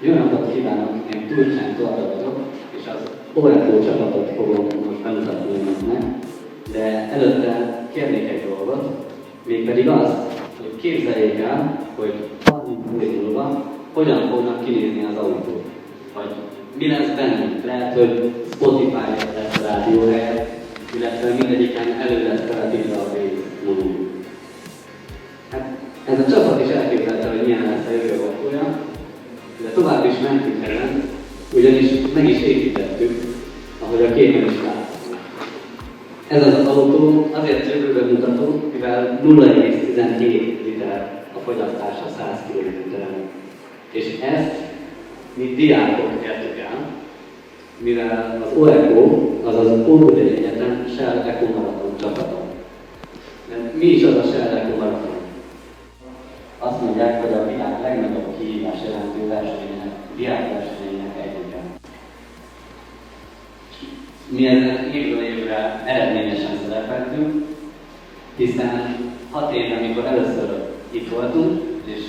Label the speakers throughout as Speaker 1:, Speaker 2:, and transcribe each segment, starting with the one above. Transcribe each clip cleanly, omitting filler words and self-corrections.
Speaker 1: Jó napot kívánok, én Tulcsán Torda vagyok, és az Oracle csapatot fogom most bemutatni önöknek, de előtte kérnék egy dolgot, mégpedig azt, hogy képzeljék el, hogy 30 év múlva hogyan fognak kinézni az autók, vagy mi lesz bennük. Lehet, hogy Spotify lesz a rádió helyett, illetve mindegyiken elő lesz teletéve a Waze. Hát ez a csapat is elképzelte, hogy milyen lesz a jövő autója, de tovább is mentünk ezen, ugyanis meg is építettük, ahogy a képen is látszik. Ez az autó azért jövőbe mutató, mivel 0,17 liter a fogyasztása 100 km-en. És ezt mi diákok értük el, mivel az OECO, azaz Óbudai Egyetem Shell Eco Marathon csapata. De mi is az a Shell Eco Marathon? Azt mondják, hogy a világ legnagyobb kihívás jelentő diákversenyének egyike. Mi ezen évről évre eredményesen szerepeltünk, hiszen 6 éve, amikor először itt voltunk, és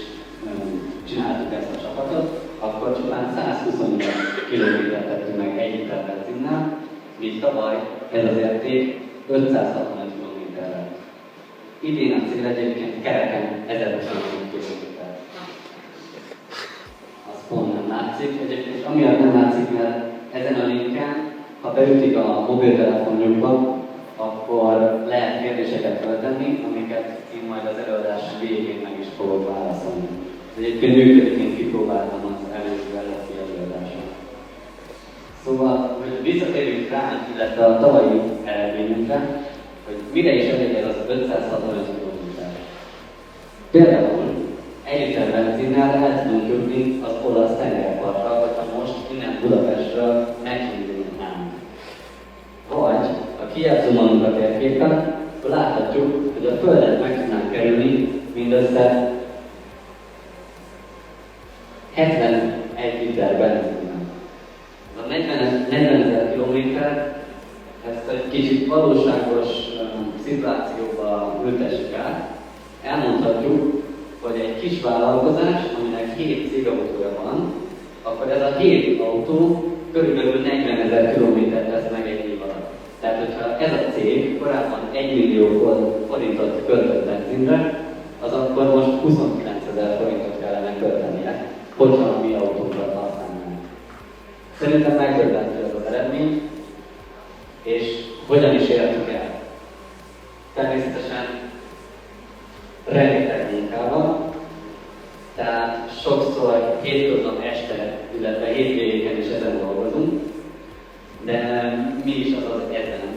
Speaker 1: csináltuk ezt a csapatot, akkor csupán 128 kilométert tettünk meg egy liter benzinnel, míg tavaly ez az érték 565 kilométerre. Idén a cél egyébként kereken 1025 kilométer. Az pont nem látszik. Egyébként amiatt nem látszik, mert ezen a linken, ha beütik a mobiltelefonjukba, akkor lehet kérdéseket feltenni, amiket én majd az előadás végén meg is fogok válaszolni. Egyébként működik, én kipróbáltam az előző előadáson. Szóval, hogy visszatérjünk rá, illetve a tavalyi eredményünkre, hogy mire is elég ez az 565 km. Például egy liter benzinnel el tudunk jutni az olasz tengerpartra, hogyha most innen Budapestről megindulnánk. Vagy, ha kijelzumolunk a térképen, akkor láthatjuk, hogy a Földet meg tudnánk kerülni mindössze 71 liter benzinnel. Ez a 40 000 kilométer, ezt egy kicsit valóságos szituációba ültessük át. Elmondhatjuk, hogy egy kis vállalkozás, aminek 7 cégautója van, akkor ez a 7 autó körülbelül 40 000 kilométert tesz meg egy év alatt. Tehát, hogyha ez a cég korábban 1 millió forintot költött benzinre, az akkor most 29 000 forintot kellene költenie, hogyha a mi autónkat használnánk. Szerintem megdöbbentő ez az eredmény, és hogyan is értük el? Természetesen rengeteg munkával, tehát sokszor hétköznap este, illetve hétvégéken is ezen dolgozunk, de mi is az az ezen.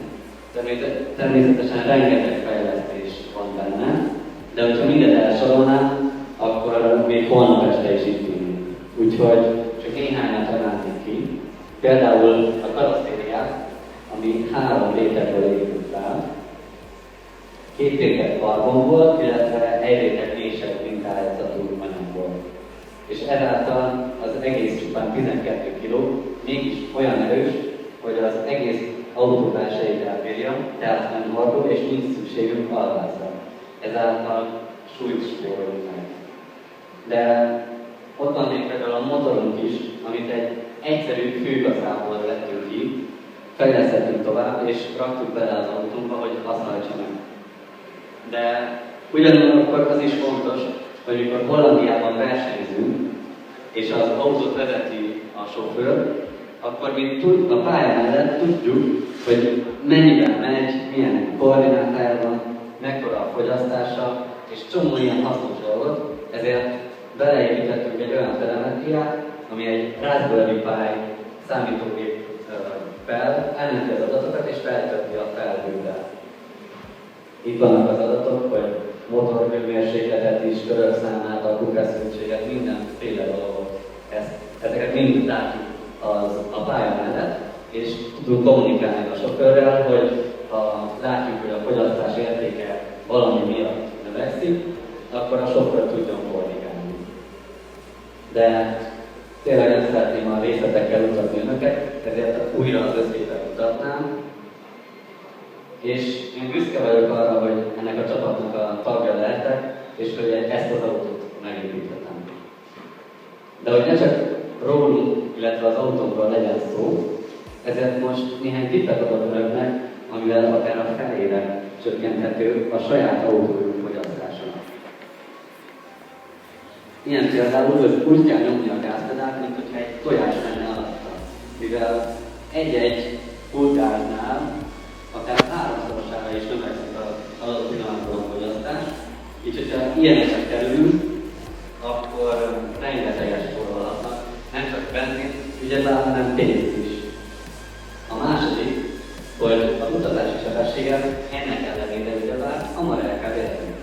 Speaker 1: Természetesen rengeteg fejlesztés van benne, de hogyha mindent elsorolnám, akkor még holnap este is itt ülünk. Úgyhogy csak néhányat emelnék ki. Például a karosszériát, ami 3 rétegből épült fel. 2 réteg karbonból, illetve 1 réteg nések mintájátszatú anyagból. És ezáltal az egész csupán 12 kg, mégis olyan erős, hogy az egész autó belsejét elbírja, tehát nem hordó, és nincs szükségünk alvázra. Ezáltal súlyt spórolunk meg. De ott van még például a motorunk is, amit egy egyszerű főgazából vettünk ki, fejlesztettünk tovább, és raktuk bele az autónkba, hogy használhatsa meg. De ugyanakkor az is fontos, hogy amikor Hollandiában versenyzünk, és az autót vezeti a sofőr, akkor mi a pálya mellett tudjuk, hogy mennyiben megy, milyen koordinátája van, mekkora a fogyasztása, és csomó ilyen hasznos dolgot, ezért beleépítettünk egy olyan telemetriát, ami egy Raspberry Pi számítógéppel elmenti az adatokat és feltölti a felhőbe. Itt vannak az adatok, hogy motorhőmérsékletet is, körökszámát, akkufeszültséget, mindenféle dolgot. Ezeket mind látjuk a pálya mellett, és tudunk kommunikálni a sofőrrel, hogy ha látjuk, hogy a fogyasztás értéke valami miatt növekszik, akkor a sofőr tudjon kommunikálni. De tényleg nem szeretném a részletekkel mutatni önöket, ezért újra az összképet mutatnám. És én büszke vagyok arra, hogy ennek a csapatnak a tagja lehetek, és hogy ezt az autót megépítettem. De hogy ne csak most néhány tippet adok önöknek, amivel akár a felére csökkenthető a saját autójuk fogyasztása. Ilyen például, hogy úgy kell nyomni a gázpedált, mint hogyha egy tojás lenne alatta. Mivel egy-egy pultásnál akár 3-szorosára is növekszik az adott pillanatban a fogyasztás. Így, hogyha ilyenekre kerülünk, akkor rengeteges spórolhatnak, nem csak benzin, ugyebár, hanem pénzt is. A második, hogy az utazási sebességet ennek ellenére ugyebár hamar el kell érni.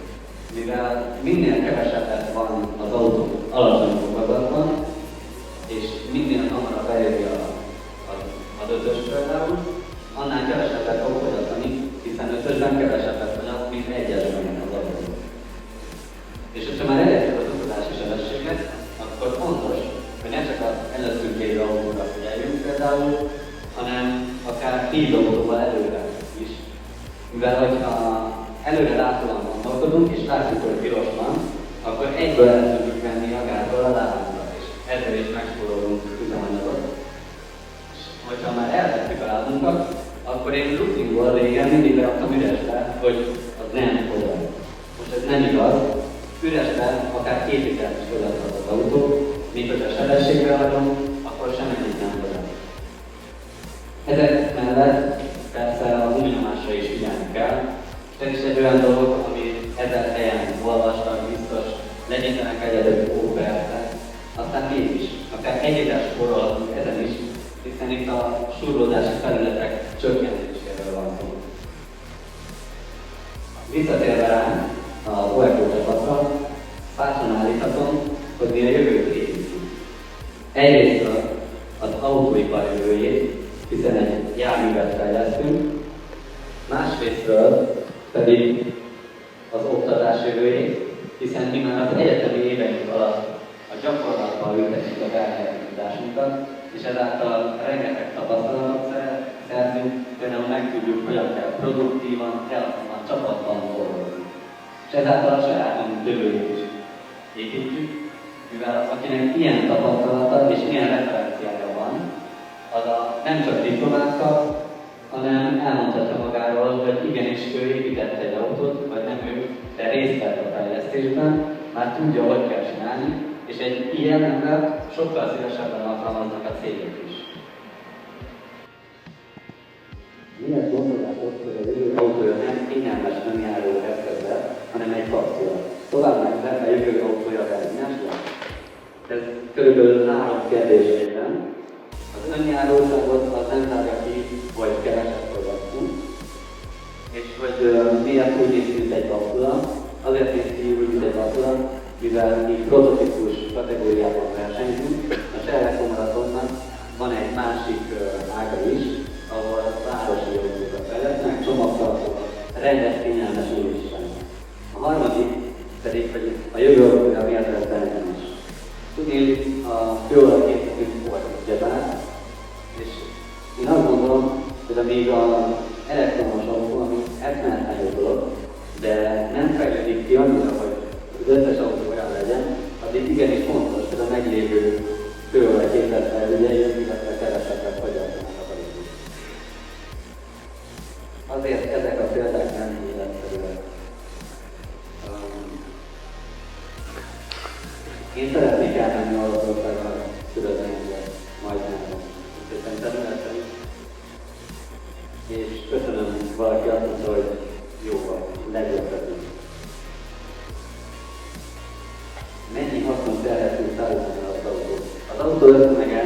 Speaker 1: Mivel minél kevesebbet van az autó alacsony fokozatban, és minél hamarabb eléri az ötös például, annál kevesebbet fog fogyasztani, hiszen ötösben kevesebbet fogyaszt, mint egyesben az autó. És ha már elérjük az utazási sebességet, akkor fontos, hogy ne csak az előttünk lévő autóra figyeljünk például, hanem akár 10 autóval előre is. Mivel hogyha előre látóan gondolkodunk, és látjuk, hogy piros van, akkor egyből el tudjuk venni a gázról a lábunkat, és ezzel is megspórolunk üzemanyagot. És hogyha már elvettük a lábunkat, akkor én rutinból régen mindig beraktam üresbe, hogy az nem fogyat. Most ez nem igaz, üresben akár 2 litert is fogyaszthat az autó, míg hogyha sebességre hagyom, akkor semmit nem fogyat. Ezek mellett persze a guminyomásra is figyelni kell. Ez is egy olyan dolog, ami 1000 helyen olvastak, biztos legyenek egyedül ópersze. Aztán mégis, akár 1 liter spórolhatunk ezen is, hiszen itt a súrlódási felületek csökkentéséről van szó. Visszatérve rá a Boeco csapatra, fásan állíthatom, hogy mi a jövőt építjük. Egyrésztről az autóipar jövőjét, hiszen egy járművet fejlesztünk, másrésztről pedig az oktatás jövőjét, hiszen mi már az egyetemi éveink alatt a gyakorlatban ültetjük az elhelyettődásunkat, és ezáltal rengeteg tapasztalatot szerzünk, például megtudjuk, hogyan kell produktívan, kreatívan, csapatban dolgozni. És ezáltal a saját jövőjét is építjük, mivel akinek ilyen tapasztalata és ilyen referenciája van, az nem csak diplomát kap, hanem elmondhatja magáról, hogy igenis ő épített egy autót, vagy nem ő, de részt vett a fejlesztésben, már tudja, hogy kell csinálni, és egy ilyen ember sokkal szívesebben alkalmaznak a cégek is. Miért gondoljátok, hogy az jövő autója nem kényelmes önjáró eszközbe, hanem egy kapcsolat? Tovább megvett a jövő autója verzinyás lesz? Ez körülbelül 3 kérdés egyben. Az önjáróságot az nem zárja ki, hogy keveset fogyasztunk, és hogy miért úgy néz ki, mint egy kapszula. Azért néz ki úgy, mint egy kapszula, mivel mi prototípus kategóriában versenyzünk. A Sherlock Marathonnak van egy másik ága is, ahol városi autókat fejlesztenek, csomagtartókat, rendes kényelmes ülésen. A harmadik pedig, hogy a jövő autója miért lesz bennemes. Tudni, a főolaj képzetünk volt ugyebár, és én azt gondolom, hogy amíg az elektromos autó, ami eszméletlen jó dolog, de nem fejlődik ki annyira, hogy az összes autó olyan legyen, addig igenis fontos, hogy a meglévő főolaj képzettel ügyeljön, illetve kevesebbet fogyasztanak a autót. Azért ezek a példák nem életszerűek. Én szeretnék elmenni Olaszországra születőemre, majd nyáron. Szépen területem. És köszönöm, valaki azt mondta, hogy jó vagy, legjobb. Mennyi haszon terhet tud szállítani az autót? Az autó összemege